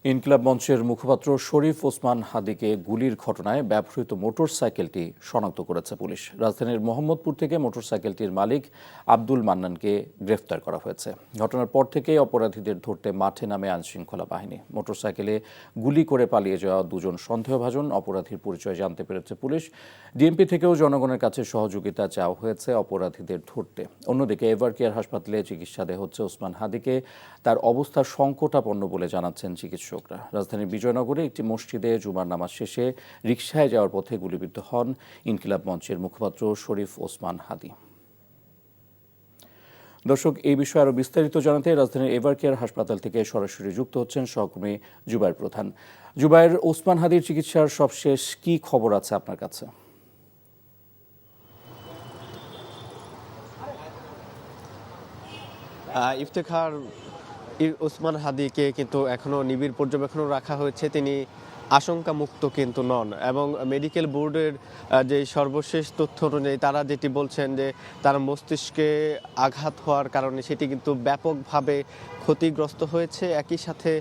ইনকিলাব মঞ্চের মুখপাত্র শরীফ ওসমান হাদিকে গুলির ঘটনায় ব্যবহৃত মোটরসাইকেলটি শনাক্ত করেছে পুলিশ। রাজধানীর মোহাম্মদপুর থেকে মোটরসাইকেলটির মালিক আব্দুল মান্নানকে গ্রেফতার করা হয়েছে। ঘটনার পর থেকেই অপরাধীদের ধরতে মাঠে নামে আইনশৃঙ্খলা বাহিনী। মোটরসাইকেলে গুলি করে পালিয়ে যাওয়া দুজন সন্দেহভাজন অপরাধীর পরিচয় জানতে পেরেছে পুলিশ। ডিএমপি থেকেও জনগণের কাছে সহযোগিতা চাওয়া হয়েছে অপরাধীদের ধরতে। অন্যদিকে এভারকেয়ার হাসপাতালে চিকিৎসাধীন হচ্ছে ওসমান হাদিকে। তার অবস্থা সংকটাপন্ন বলে জানাচ্ছেন চিকিৎসকরা। রাজধানীর বিজয়নগরে একটি মসজিদে জুমার নামাজ শেষে রিকশায় যাওয়ার পথে গুলিবিদ্ধ হন ইনকিলাব মঞ্চের মুখপাত্র শরীফ ওসমান হাদি। দর্শক, এই বিষয়ে আরও বিস্তারিত জানাতে রাজধানীর এভারকেয়ার হাসপাতাল থেকে সরাসরি যুক্ত হচ্ছেন সহকর্মী জুবায়ের প্রধান। জুবায়ের, ওসমান হাদির চিকিৎসার সবশেষ কি খবর আছে আপনার কাছে? ইফতেখার, ওসমান হাদিকে কিন্তু এখনো নিবিড় পর্যবেক্ষণে রাখা হয়েছে। তিনি আশঙ্কা মুক্ত কিন্তু নন, এবং মেডিকেল বোর্ডের যে সর্বশেষ তথ্য অনুযায়ী তারা যেটি বলছেন যে তার মস্তিষ্কে আঘাত হওয়ার কারণে সেটি কিন্তু ব্যাপকভাবে ক্ষতিগ্রস্ত হয়েছে। একই সাথে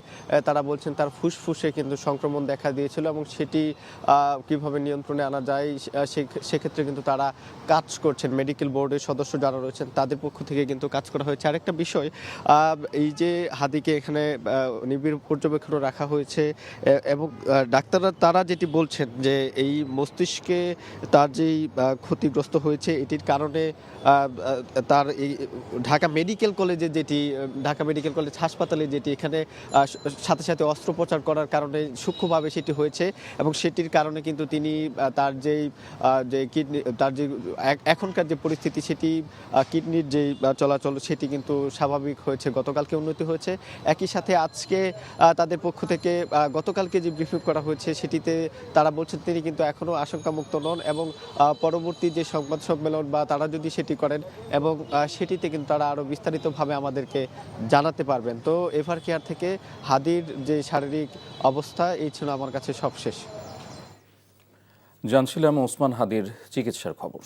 তারা বলছেন তার ফুসফুসে কিন্তু সংক্রমণ দেখা দিয়েছিল, এবং সেটি কিভাবে নিয়ন্ত্রণে আনা যায় সেক্ষেত্রে কিন্তু তারা কাজ করছেন। মেডিকেল বোর্ডের সদস্য যারা রয়েছেন তাদের পক্ষ থেকে কিন্তু কাজ করা হয়েছে। আরেকটা বিষয়, এই যে হাদিকে এখানে নিবিড় পর্যবেক্ষণে রাখা হয়েছে, এবং ডাক্তাররা তারা যেটি বলছেন যে এই মস্তিষ্কে তার যেই ক্ষতিগ্রস্ত হয়েছে এটির কারণে তার এই ঢাকা মেডিকেল কলেজে ঢাকা মেডিকেল কলেজ হাসপাতালে যেটি এখানে সাথে সাথে অস্ত্রোপচার করার কারণে সূক্ষ্মভাবে সেটি হয়েছে, এবং সেটির কারণে কিন্তু তিনি তার যে কিডনি, তার যে এখনকার যে পরিস্থিতি সেটি কিডনির যে চলাচল সেটি কিন্তু স্বাভাবিক হয়েছে, গতকালকে উন্নতি হয়েছে। একই সাথে আজকে তাদের পক্ষ থেকে গতকালকে যে ব্রিফিং করা হয়েছে সেটিতে তারা বলছেন তিনি কিন্তু এখনও আশঙ্কামুক্ত নন, এবং পরবর্তী যে সংবাদ সম্মেলন বা তারা যদি সেটি করেন এবং সেটিতে কিন্তু তারা আরও বিস্তারিতভাবে আমাদেরকে জানাতে পারবেন। তো এভারকেয়ার থেকে হাদির যে শারীরিক অবস্থা এই ছিল আমার কাছে সবশেষ। জানছিলাম ওসমান হাদির চিকিৎসার খবর।